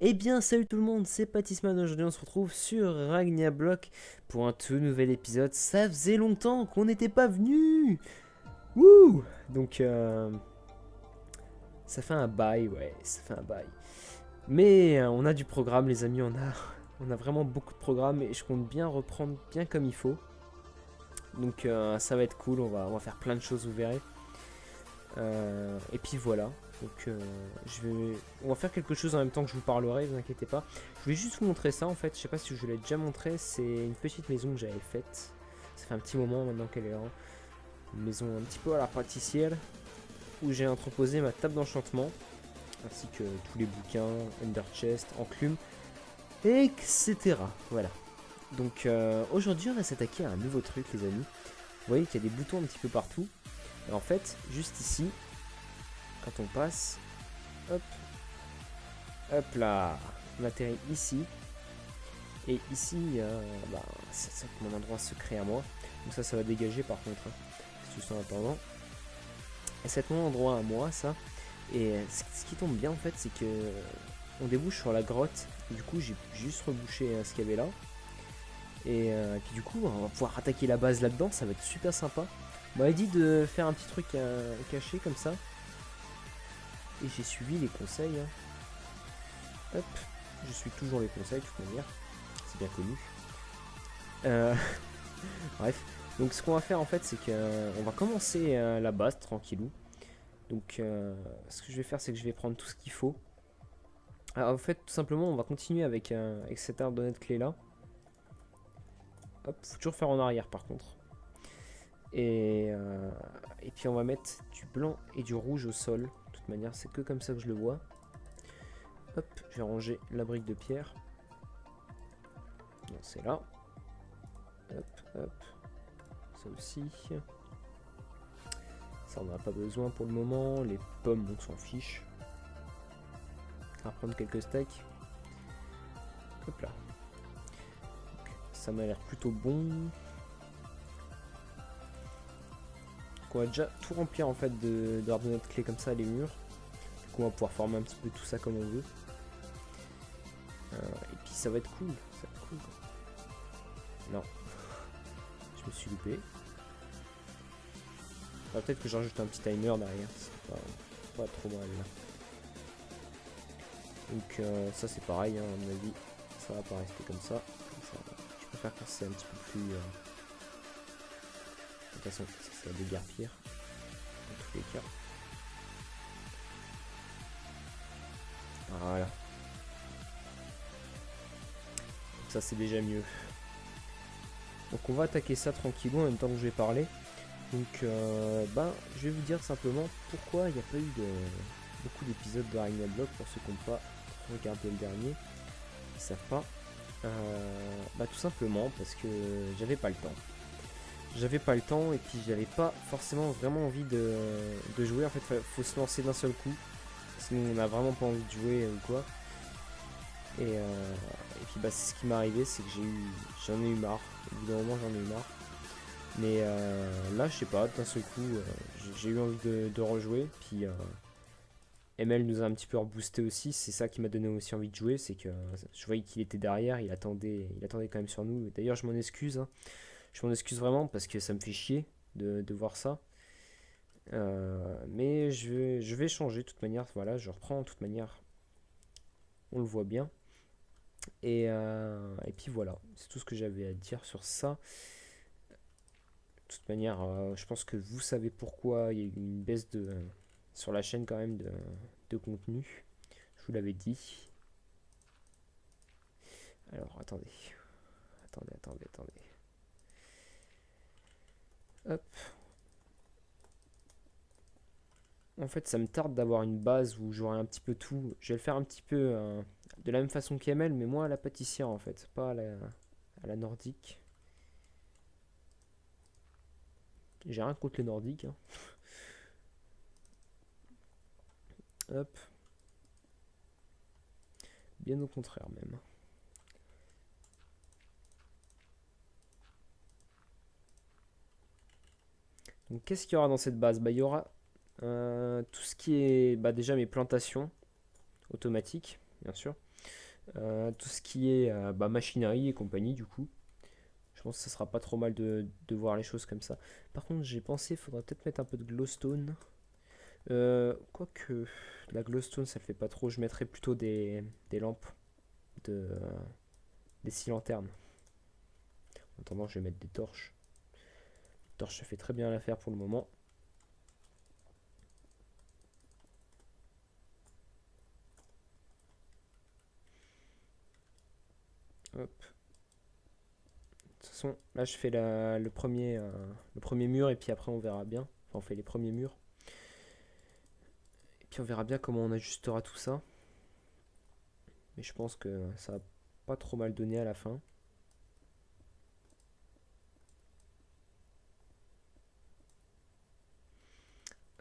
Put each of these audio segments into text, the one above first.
Eh bien, salut tout le monde, c'est Patisman. Aujourd'hui, on se retrouve sur Ragnablock pour un tout nouvel épisode. Ça faisait longtemps qu'on n'était pas venu. Wouh. Donc, ça fait un bail, ouais, ça fait un bail. Mais on a du programme, les amis, on a vraiment beaucoup de programmes et je compte bien reprendre bien comme il faut. Donc, ça va être cool, on va faire plein de choses, vous verrez. Et puis voilà. Donc on va faire quelque chose en même temps que je vous parlerai, vous inquiétez pas. Je voulais juste vous montrer ça en fait, je sais pas si je vous l'ai déjà montré, c'est une petite maison que j'avais faite. Ça fait un petit moment maintenant qu'elle est là. Une maison un petit peu à la pâtissière, où j'ai entreposé ma table d'enchantement, ainsi que tous les bouquins, Ender Chest, enclume, etc. Voilà. Donc aujourd'hui on va s'attaquer à un nouveau truc les amis. Vous voyez qu'il y a des boutons un petit peu partout. Et en fait, juste ici, quand on passe, hop, hop là, on atterrit ici. Et ici, c'est mon endroit secret à moi. Donc ça va dégager par contre. Hein, juste en attendant. Et c'est mon endroit à moi, ça. Et ce qui tombe bien en fait, c'est que on débouche sur la grotte. Du coup, j'ai juste rebouché ce qu'il y avait là. Et puis du coup, on va pouvoir attaquer la base là-dedans. Ça va être super sympa. On m'avait dit de faire un petit truc caché comme ça. Et j'ai suivi les conseils. Hein. Hop, je suis toujours les conseils de toute manière. C'est bien connu. Euh, Bref, donc ce qu'on va faire en fait, c'est qu'on va commencer la base tranquillou. Donc ce que je vais faire, c'est que je vais prendre tout ce qu'il faut. Alors, en fait, tout simplement, on va continuer avec cette arbalète clé là. Hop, faut toujours faire en arrière par contre. Et puis on va mettre du blanc et du rouge au sol. De toute manière, c'est que comme ça que je le vois. Hop, je vais ranger la brique de pierre. Non, c'est là. Hop, hop. Ça aussi. Ça on n'en a pas besoin pour le moment. Les pommes, on s'en fiche. On va prendre quelques steaks. Hop là. Donc, ça m'a l'air plutôt bon. Donc on va déjà tout remplir en fait de notre clé comme ça les murs. Du coup on va pouvoir former un petit peu tout ça comme on veut. Et puis ça va être cool. Ça va être cool. Non. Je me suis loupé. Peut-être que j'ajoute un petit timer derrière. C'est pas trop mal là. Donc ça c'est pareil hein, à mon avis. Ça va pas rester comme ça. Je préfère quand c'est un petit peu plus... De toute façon ça va déguerpir. Dans tous les cas. Voilà. Donc ça c'est déjà mieux. Donc on va attaquer ça tranquillement en même temps que je vais parler. Donc je vais vous dire simplement pourquoi il n'y a pas eu beaucoup d'épisodes de Ragnarok pour ceux qui n'ont pas regardé le dernier. Ils savent pas. Tout simplement parce que j'avais pas le temps. J'avais pas le temps et puis j'avais pas forcément vraiment envie de jouer. En fait, faut se lancer d'un seul coup. Sinon, on n'a vraiment pas envie de jouer ou quoi. Et puis, c'est ce qui m'est arrivé, c'est que j'en ai eu marre. Au bout d'un moment, j'en ai eu marre. Mais là, je sais pas, d'un seul coup, j'ai eu envie de rejouer. Puis ML nous a un petit peu reboosté aussi. C'est ça qui m'a donné aussi envie de jouer. C'est que je voyais qu'il était derrière, il attendait quand même sur nous. D'ailleurs, je m'en excuse. Hein. Je m'en excuse vraiment parce que ça me fait chier de voir ça. Mais je vais changer de toute manière. Voilà, je reprends de toute manière. On le voit bien. Et puis voilà, c'est tout ce que j'avais à dire sur ça. De toute manière, je pense que vous savez pourquoi il y a eu une baisse sur la chaîne quand même de contenu. Je vous l'avais dit. Alors attendez. Attendez. Hop. En fait, ça me tarde d'avoir une base où j'aurai un petit peu tout. Je vais le faire un petit peu de la même façon qu'ML, mais moi à la pâtissière en fait, pas à la nordique. J'ai rien contre les nordiques. Hein. Hop. Bien au contraire même. Donc qu'est-ce qu'il y aura dans cette base? Il y aura tout ce qui est déjà mes plantations automatiques, bien sûr. Tout ce qui est machinerie et compagnie, du coup. Je pense que ça sera pas trop mal de voir les choses comme ça. Par contre, j'ai pensé, faudrait peut-être mettre un peu de glowstone. Quoique, la glowstone, ça le fait pas trop. Je mettrais plutôt des lampes, des scie lanternes. En attendant, je vais mettre des torches. Les torches, ça fait très bien l'affaire pour le moment. Hop. De toute façon, là, je fais le premier mur et puis après, on verra bien. Enfin, on fait les premiers murs. Et puis, on verra bien comment on ajustera tout ça. Mais je pense que ça va pas trop mal donner à la fin.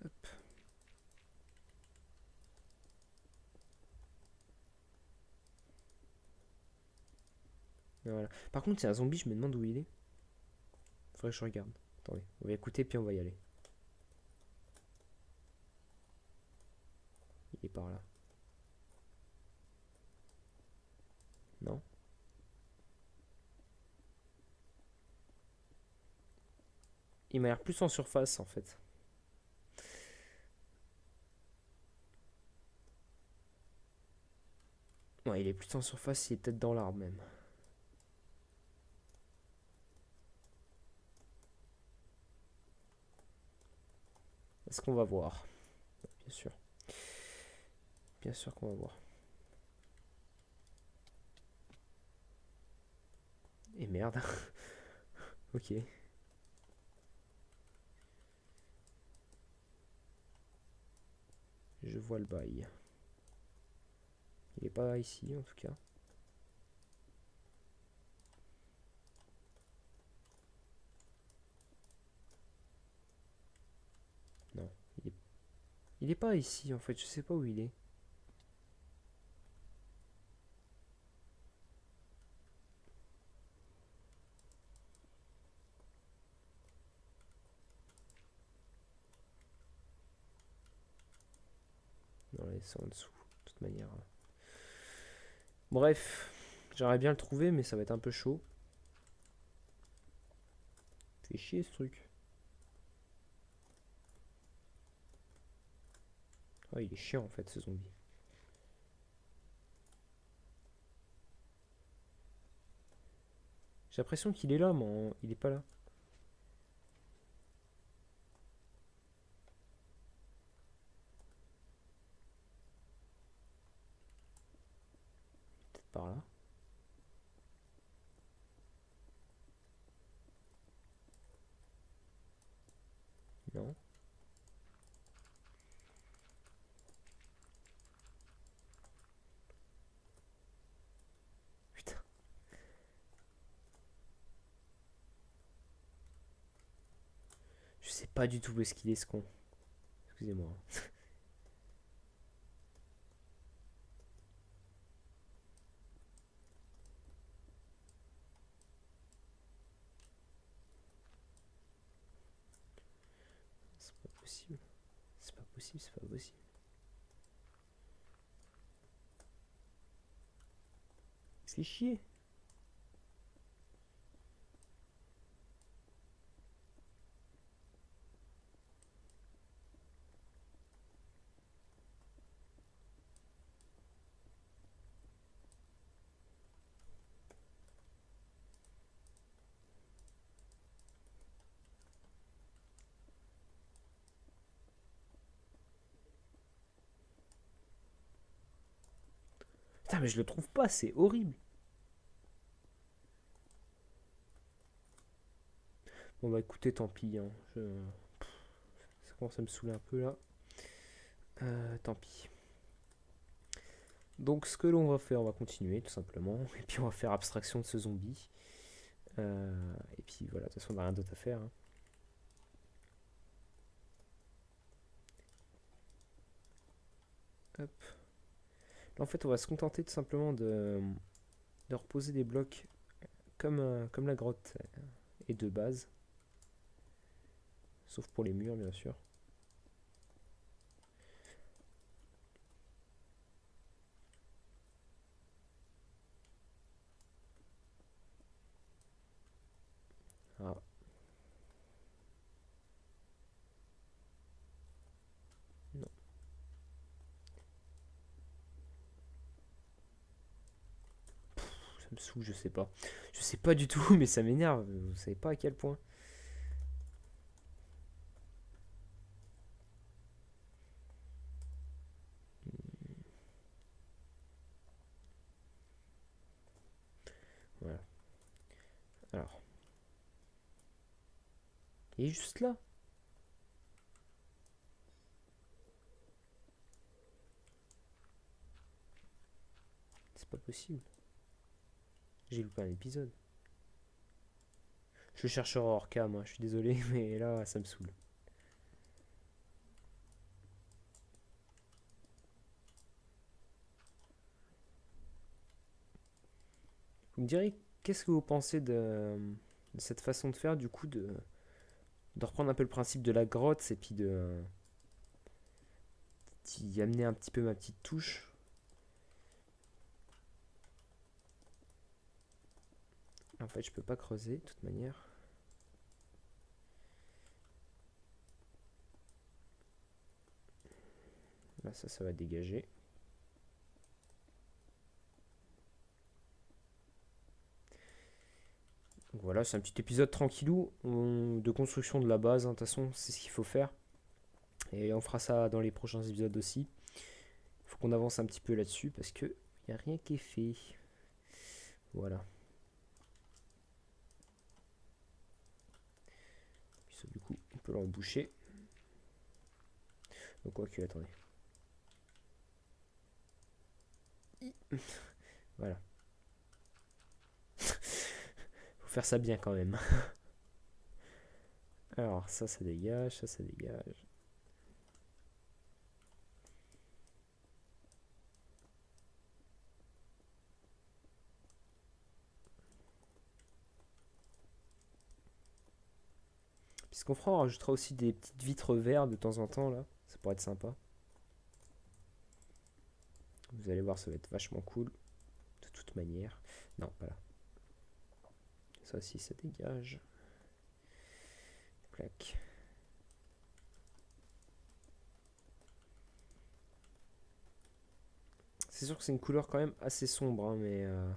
Hop. Voilà. Par contre, c'est un zombie, je me demande où il est. Faudrait que je regarde. Attendez, on va écouter puis on va y aller. Il est par là. Non? Il m'a l'air plus en surface en fait. Ouais, il est plus en surface, il est peut-être dans l'arbre même. Est-ce qu'on va voir? Bien sûr. Bien sûr qu'on va voir. Et merde. Ok. Je vois le bail. Il est pas ici en tout cas. Non. Il est pas ici en fait, je sais pas où il est. Non, là, c'est en dessous. De toute manière. Bref. J'aimerais bien le trouver, mais ça va être un peu chaud. Fait chier ce truc. Ah, il est chiant en fait ce zombie. J'ai l'impression qu'il est là, mais il est pas là. Peut-être par là. Non. Putain. Je sais pas du tout où est-ce qu'il est ce con. Excusez-moi. C'est pas possible. C'est pas possible, c'est pas possible. Fais chier. Putain, mais je le trouve pas, c'est horrible. Bon bah écoutez, tant pis. Hein. Ça commence à me saouler un peu là. Tant pis. Donc ce que l'on va faire, on va continuer tout simplement. Et puis on va faire abstraction de ce zombie. Et puis voilà, de toute façon on n'a rien d'autre à faire. Hein. Hop. Là en fait on va se contenter tout simplement de reposer des blocs comme la grotte est de base. Sauf pour les murs bien sûr. me saoule, je sais pas. Je sais pas du tout, mais ça m'énerve. Vous savez pas à quel point. Voilà. Alors. Il est juste là. C'est pas possible. J'ai loupé un épisode. Je chercherai Orca, moi. Je suis désolé, mais là, ça me saoule. Vous me direz, qu'est-ce que vous pensez de cette façon de faire, du coup, de reprendre un peu le principe de la grotte et puis d'y amener un petit peu ma petite touche. En fait, je peux pas creuser, de toute manière. Là, ça va dégager. Donc voilà, c'est un petit épisode tranquillou de construction de la base. De toute façon, c'est ce qu'il faut faire. Et on fera ça dans les prochains épisodes aussi. Il faut qu'on avance un petit peu là-dessus parce que il n'y a rien qui est fait. Voilà. Puis ça, du coup, on peut le reboucher. Donc, quoi que, attendez. Voilà. Faut faire ça bien quand même. Alors, ça dégage, ça dégage. Puisqu'on fera, on rajoutera aussi des petites vitres vertes de temps en temps là. Ça pourrait être sympa. Vous allez voir, ça va être vachement cool. De toute manière. Non, pas là. Ça aussi, ça dégage. Clac. C'est sûr que c'est une couleur quand même assez sombre, hein, mais va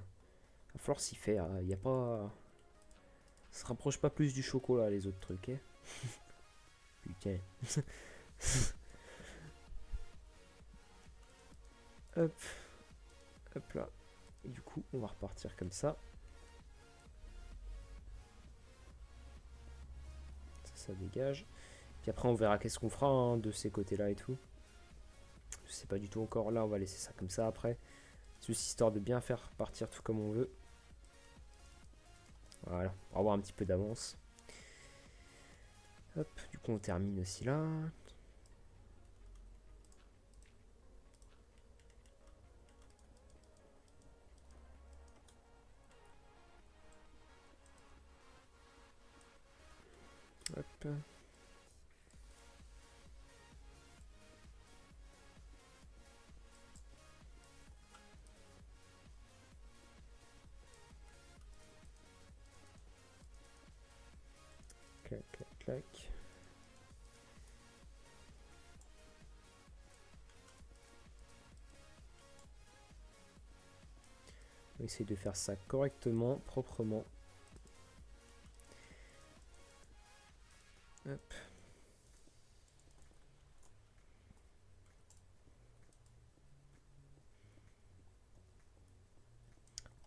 falloir s'y faire. Il y a pas. Ça se rapproche pas plus du chocolat les autres trucs. Hein. Putain. Hop. Hop là. Et du coup, on va repartir comme ça. Ça dégage. Puis après, on verra qu'est-ce qu'on fera hein, de ces côtés-là et tout. Je sais pas du tout encore. Là, on va laisser ça comme ça après. C'est juste histoire de bien faire partir tout comme on veut. Voilà, pour avoir un petit peu d'avance. Hop, du coup, on termine aussi là. Hop. Clac, clac, clac. On va essayer de faire ça correctement, proprement. Hop.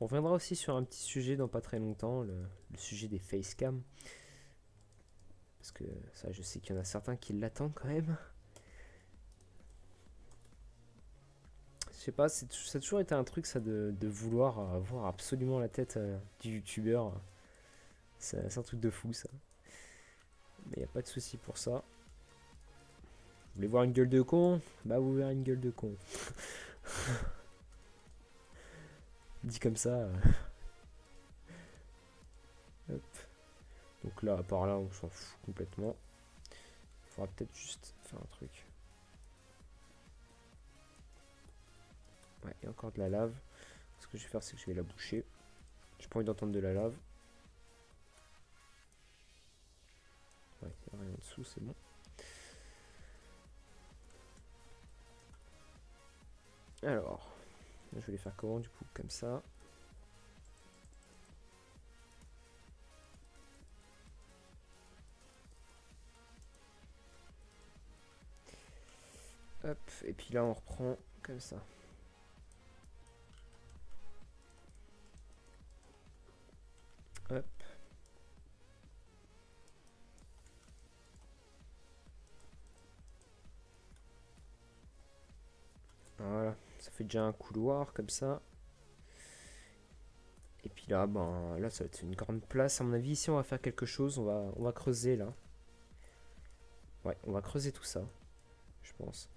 On reviendra aussi sur un petit sujet dans pas très longtemps, le sujet des facecam. Parce que ça, je sais qu'il y en a certains qui l'attendent quand même. Je sais pas, ça a toujours été un truc ça de vouloir avoir absolument la tête du youtubeur. C'est un truc de fou ça. Mais y a pas de souci pour ça. Vous voulez voir une gueule de con? Bah vous verrez une gueule de con. Dit comme ça. Hop. Donc là, par là, on s'en fout complètement. Il faudra peut-être juste faire un truc. Ouais, il y a encore de la lave. Ce que je vais faire, c'est que je vais la boucher. J'ai pas envie d'entendre de la lave. Ouais, il n'y a rien en dessous, c'est bon. Alors, je vais les faire comment du coup? Comme ça. Hop, et puis là on reprend comme ça. Hop. Voilà, ça fait déjà un couloir comme ça. Et puis là, ben là ça va être une grande place. À mon avis, ici on va faire quelque chose. On va creuser là. Ouais, on va creuser tout ça, je pense.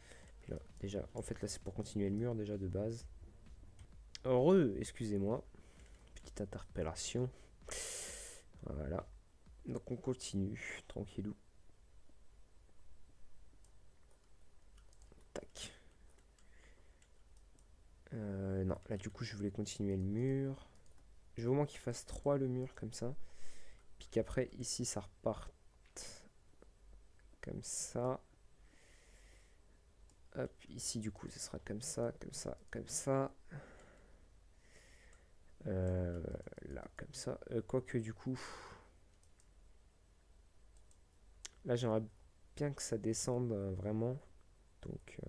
Puis là, déjà, en fait là c'est pour continuer le mur déjà de base. Heureux, excusez-moi. Petite interpellation. Voilà. Donc on continue, tranquillou. Tac. Non, là du coup je voulais continuer le mur. Je veux au moins qu'il fasse 3 le mur comme ça. Puis qu'après ici ça reparte comme ça. Hop, ici du coup ce sera comme ça, comme ça, comme ça. Là comme ça. Quoique du coup, là j'aimerais bien que ça descende vraiment. Donc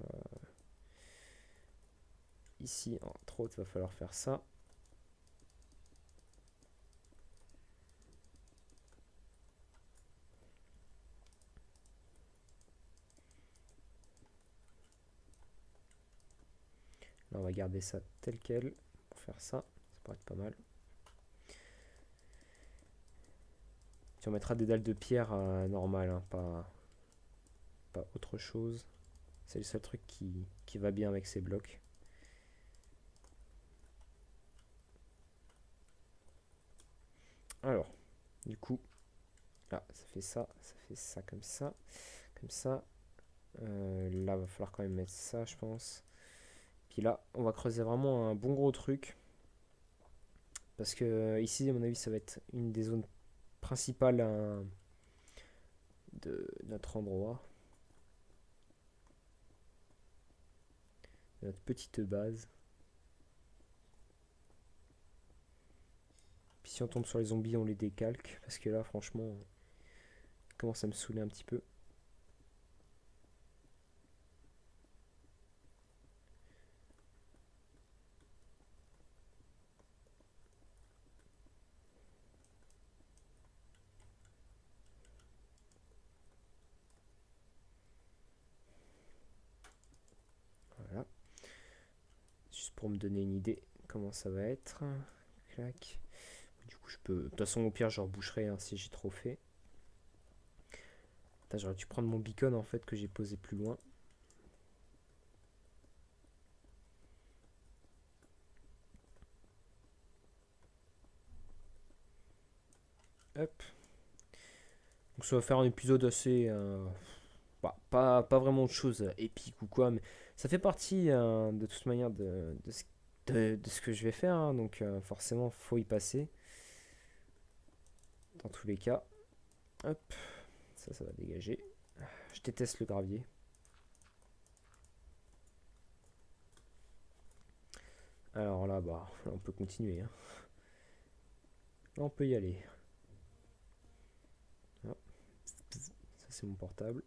ici entre autres il va falloir faire ça. Là on va garder ça tel quel pour faire ça. Ça pourrait être pas mal. Puis on mettra des dalles de pierre normales, hein, pas autre chose. C'est le seul truc qui va bien avec ces blocs. Alors, du coup, là, ça fait ça comme ça, comme ça. Là, va falloir quand même mettre ça, je pense. Puis là, on va creuser vraiment un bon gros truc. Parce que ici, à mon avis, ça va être une des zones principales de notre endroit. De notre petite base. Puis si on tombe sur les zombies, on les décalque. Parce que là, franchement, ça commence à me saouler un petit peu. Voilà. Juste pour me donner une idée comment ça va être. Clac. Du coup, je peux. De toute façon, au pire, je reboucherai hein, si j'ai trop fait. Putain, j'aurais dû prendre mon beacon en fait que j'ai posé plus loin. Hop. Donc ça va faire un épisode assez. Pas vraiment de choses épiques ou quoi, mais ça fait partie de toute manière de ce que je vais faire. Hein, donc forcément, faut y passer. Dans tous les cas. Hop. Ça va dégager. Je déteste le gravier. Alors là, bah, là, on peut continuer. Hein. Là, on peut y aller. Ah, ça, c'est mon portable.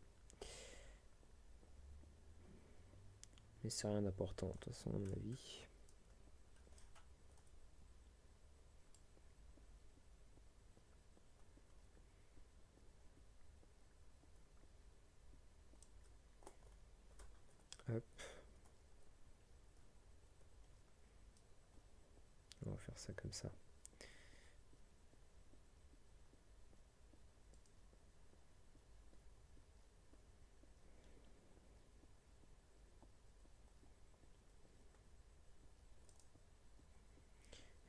Mais c'est rien d'important, de toute façon, à mon avis. Hop. On va faire ça comme ça.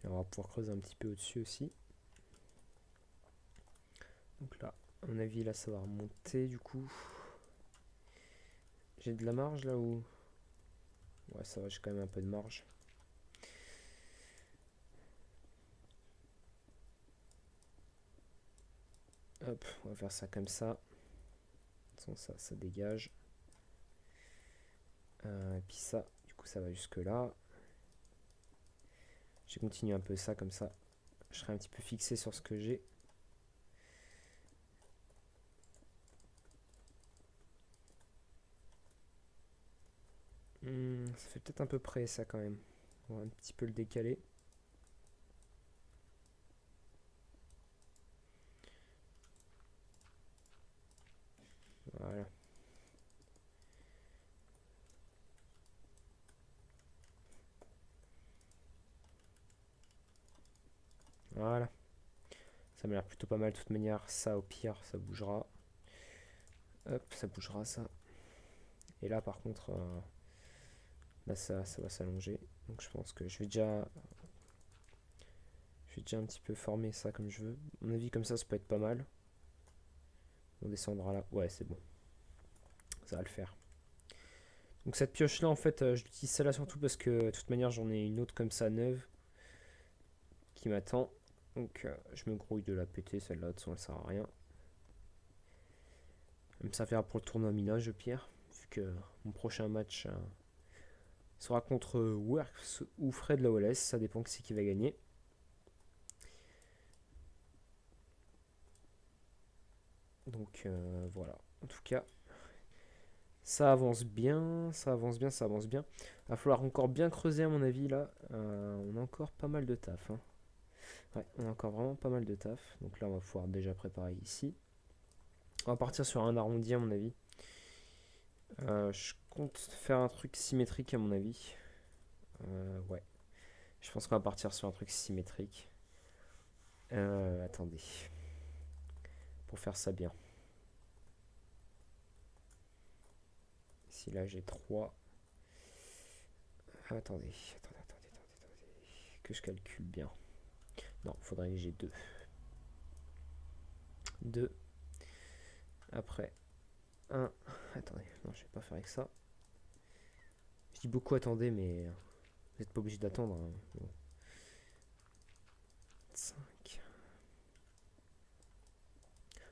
Et on va pouvoir creuser un petit peu au-dessus aussi. Donc là, à mon avis, là, ça va remonter du coup. J'ai de la marge là où. Ouais, ça va, j'ai quand même un peu de marge. Hop, on va faire ça comme ça. De toute façon, ça dégage. Et puis ça, du coup, ça va jusque là. Je vais continuer un peu ça comme ça. Je serai un petit peu fixé sur ce que j'ai. Ça fait peut-être un peu près ça quand même. On va un petit peu le décaler. Voilà. Voilà. Ça m'a l'air plutôt pas mal de toute manière. Ça au pire, ça bougera. Hop, ça bougera ça. Et là par contre, là ça va s'allonger. Donc je pense que je vais déjà un petit peu former ça comme je veux. À mon avis comme ça peut être pas mal. On descendra là. Ouais, c'est bon. Ça va le faire. Donc cette pioche là en fait je l'utilise celle-là surtout parce que de toute manière j'en ai une autre comme ça neuve qui m'attend. Donc je me grouille de la péter celle-là, de toute façon elle sert à rien. Même ça faire pour le tournoi minage au pire. Vu que mon prochain match sera contre Works ou Fred Lawless, ça dépend qui c'est qui va gagner. Donc voilà. En tout cas, ça avance bien, ça avance bien, ça avance bien. Il va falloir encore bien creuser à mon avis là. On a encore pas mal de taf. Hein. Ouais, on a encore vraiment pas mal de taf. Donc là, on va pouvoir déjà préparer ici. On va partir sur un arrondi à mon avis. Je compte faire un truc symétrique à mon avis. Ouais. Je pense qu'on va partir sur un truc symétrique. Attendez. Pour faire ça bien. Ici là j'ai 3. Attendez. Que je calcule bien. Non, faudrait que j'ai 2. 2. Après 1. Attendez, non, je vais pas faire avec ça. Je dis beaucoup attendez, mais vous n'êtes pas obligé d'attendre. Hein. Bon. 5.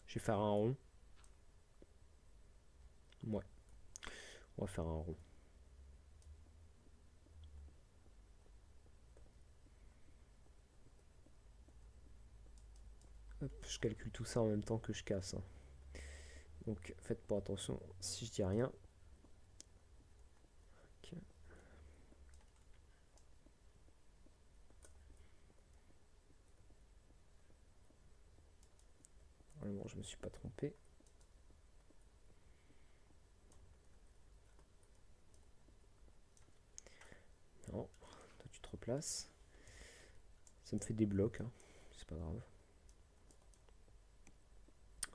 Je vais faire un rond. Ouais. On va faire un rond. Hop, je calcule tout ça en même temps que je casse. Hein. Donc faites pas attention si je dis rien. Okay. Vraiment, je me suis pas trompé. Non, toi tu te replaces. Ça me fait des blocs, hein. C'est pas grave.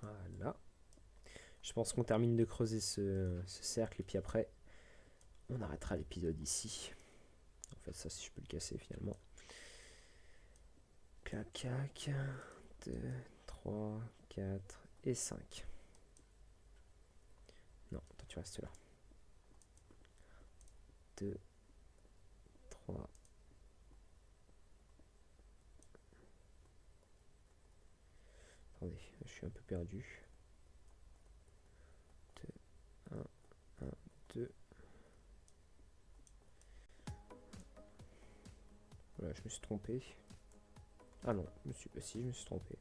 Voilà. Je pense qu'on termine de creuser ce cercle et puis après, on arrêtera l'épisode ici. En fait, ça, si je peux le casser finalement. Clac, clac. 2, 3, 4 et 5. Non, toi tu restes là. 2, 3. Attendez, je suis un peu perdu. 2, 1, 1, 2. Voilà, je me suis trompé. Ah non, si, je me suis trompé.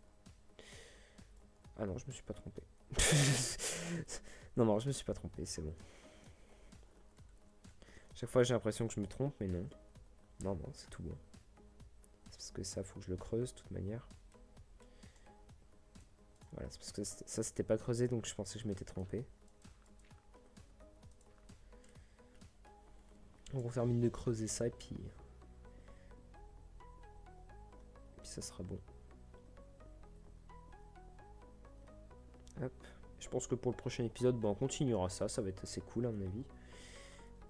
Ah non, je me suis pas trompé. Non, je me suis pas trompé, c'est bon. Chaque fois, j'ai l'impression que je me trompe, mais non. Non, c'est tout bon. C'est parce que ça, faut que je le creuse, de toute manière. Voilà, c'est parce que ça, c'était pas creusé, donc je pensais que je m'étais trompé. Donc on termine de creuser ça, et puis ça sera bon. Hop. Je pense que pour le prochain épisode, on continuera ça. Ça va être assez cool, à mon avis.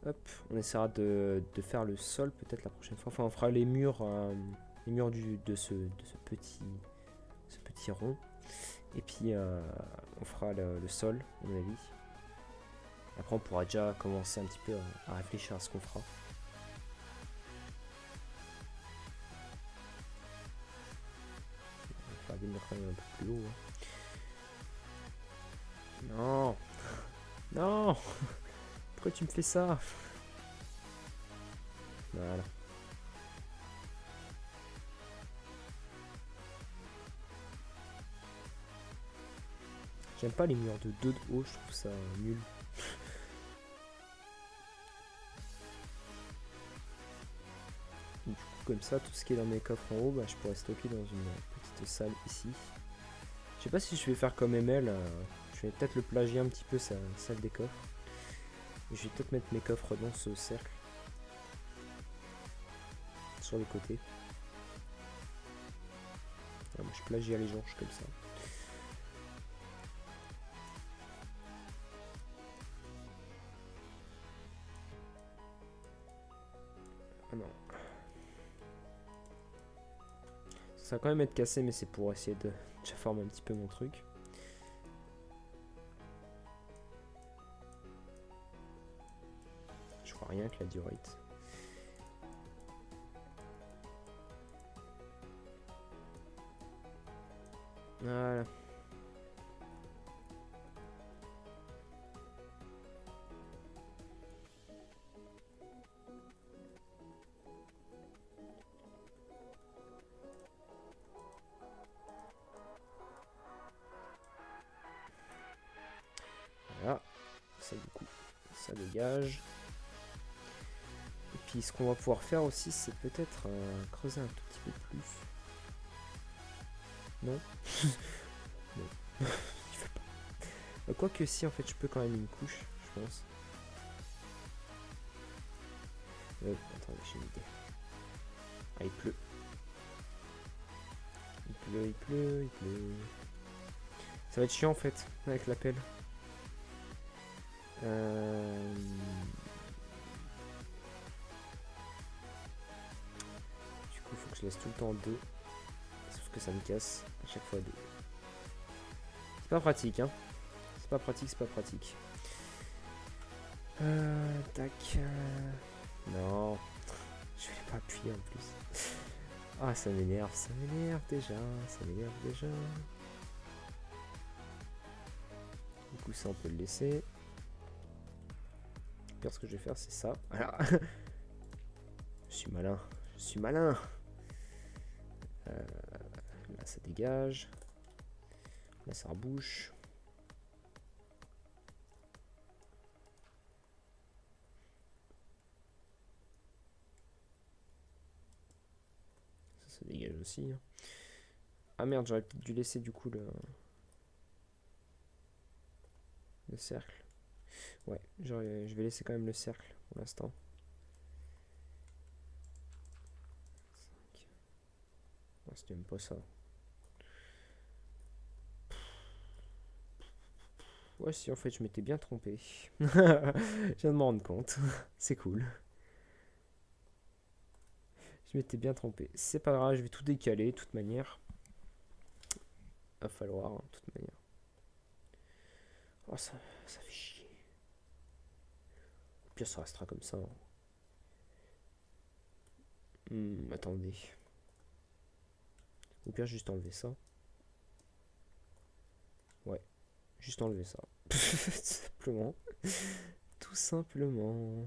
Hop. On essaiera de faire le sol, peut-être la prochaine fois. Enfin, on fera les murs de ce petit rond. Et puis, on fera le sol, à mon avis. Après, on pourra déjà commencer un petit peu à réfléchir à ce qu'on fera. On va faire quand même un peu plus haut. Hein. Non. Non. Pourquoi tu me fais ça? Voilà. J'aime pas les murs de 2 de haut, je trouve ça nul. coup, comme ça, tout ce qui est dans mes coffres en haut, bah, je pourrais stocker dans une petite salle ici. Je sais pas si je vais faire comme ML. Je vais peut-être le plagier un petit peu, sa salle des coffres. Et je vais peut-être mettre mes coffres dans ce cercle. Sur les côtés. Ah, moi, je plagie à les gens, comme ça. Ah non. Ça va quand même être cassé, mais c'est pour essayer de former un petit peu mon truc. Je vois rien que la diorite. Voilà. Voilà. Ça, du coup, ça dégage. Et puis, ce qu'on va pouvoir faire aussi, c'est peut-être creuser un tout petit peu plus. Non. Non. Il veut pas. Quoique si, en fait, je peux quand même une couche, je pense. Attendez, j'ai une idée. Ah, il pleut. Il pleut, il pleut, il pleut. Ça va être chiant, en fait, avec la pelle. Du coup, il faut que je laisse tout le temps 2. Sauf que ça me casse à chaque fois 2. C'est pas pratique, hein. C'est pas pratique, c'est pas pratique. Tac. Non. Je vais pas appuyer en plus. Ah, ça m'énerve déjà. Ça m'énerve déjà. Du coup, ça, on peut le laisser. Pire, ce que je vais faire, c'est ça. Voilà. Je suis malin. Je suis malin. Là, ça dégage. Là, ça rebouche. Ça dégage aussi. Hein. Ah merde, j'aurais peut-être dû laisser du coup le cercle. Ouais, je vais laisser quand même le cercle pour l'instant. Ah, si tu aimes pas ça. Ouais, si en fait je m'étais bien trompé. Je viens de m'en rendre compte. C'est cool. Je m'étais bien trompé. C'est pas grave, je vais tout décaler de toute manière. Va falloir, de toute manière. Oh, ça fait chier. Au pire, ça restera comme ça. Attendez. Au pire, juste enlever ça. Ouais, juste enlever ça. Tout simplement. Tout simplement.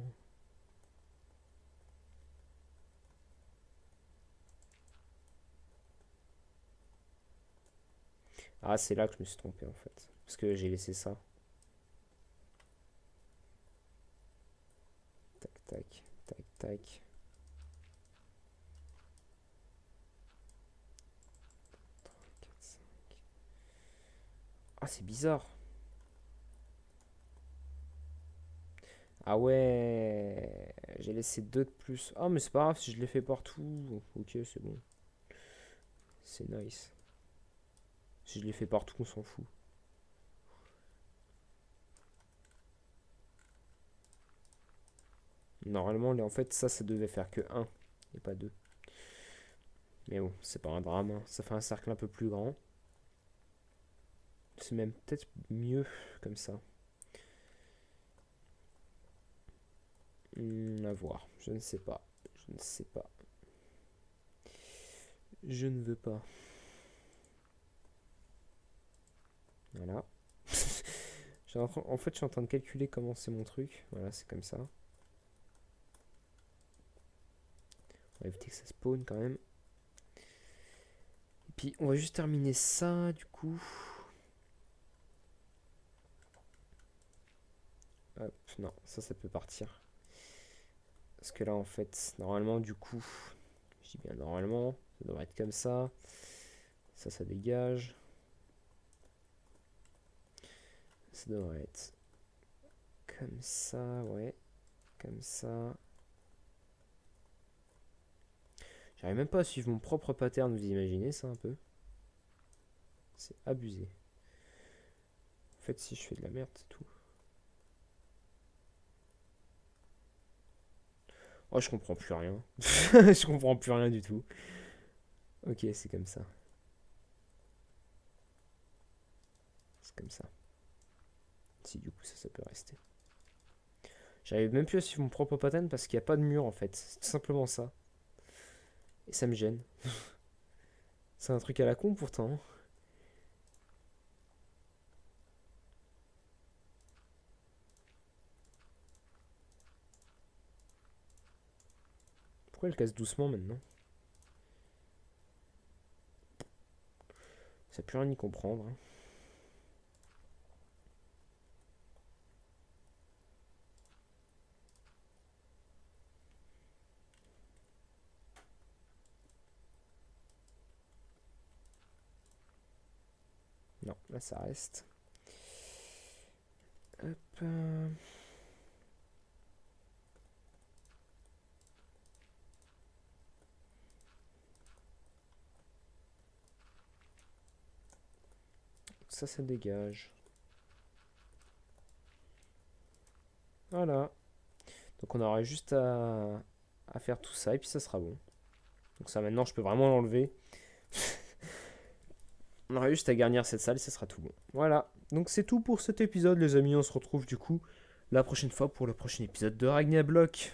Ah, c'est là que je me suis trompé en fait. Parce que j'ai laissé ça. Tac, tac, tac, tac. Ah, c'est bizarre. Ah ouais, j'ai laissé 2 de plus. Ah, mais c'est pas grave si je l'ai fait partout. Ok, c'est bon. C'est nice. Si je l'ai fait partout, on s'en fout. Normalement, en fait, ça devait faire que 1 et pas 2. Mais bon, c'est pas un drame. Hein. Ça fait un cercle un peu plus grand. C'est même peut-être mieux comme ça. À voir. Je ne sais pas. Je ne sais pas. Je ne veux pas. Voilà. En fait, je suis en train de calculer comment c'est mon truc. Voilà, c'est comme ça. On va éviter que ça spawn quand même. Et puis, on va juste terminer ça, du coup. Hop, non, ça peut partir. Parce que là, en fait, normalement, du coup, Je dis bien normalement, ça devrait être comme ça. Ça dégage. Ça devrait être comme ça, ouais. Comme ça. J'arrive même pas à suivre mon propre pattern, vous imaginez ça un peu? C'est abusé. En fait, si je fais de la merde, c'est tout. Oh, je comprends plus rien. Je comprends plus rien du tout. Ok, c'est comme ça. C'est comme ça. Si, du coup, ça peut rester. J'arrive même plus à suivre mon propre pattern parce qu'il n'y a pas de mur en fait. C'est tout simplement ça. Et ça me gêne. C'est un truc à la con pourtant. Pourquoi elle casse doucement maintenant? Ça peut rien y comprendre, hein. Non, là ça reste. Hop. Ça dégage. Voilà. Donc on aura juste à faire tout ça et puis ça sera bon. Donc ça maintenant je peux vraiment l'enlever. On aura juste à garnir cette salle et ça sera tout bon. Voilà. Donc c'est tout pour cet épisode les amis. On se retrouve du coup la prochaine fois pour le prochain épisode de Ragnarok.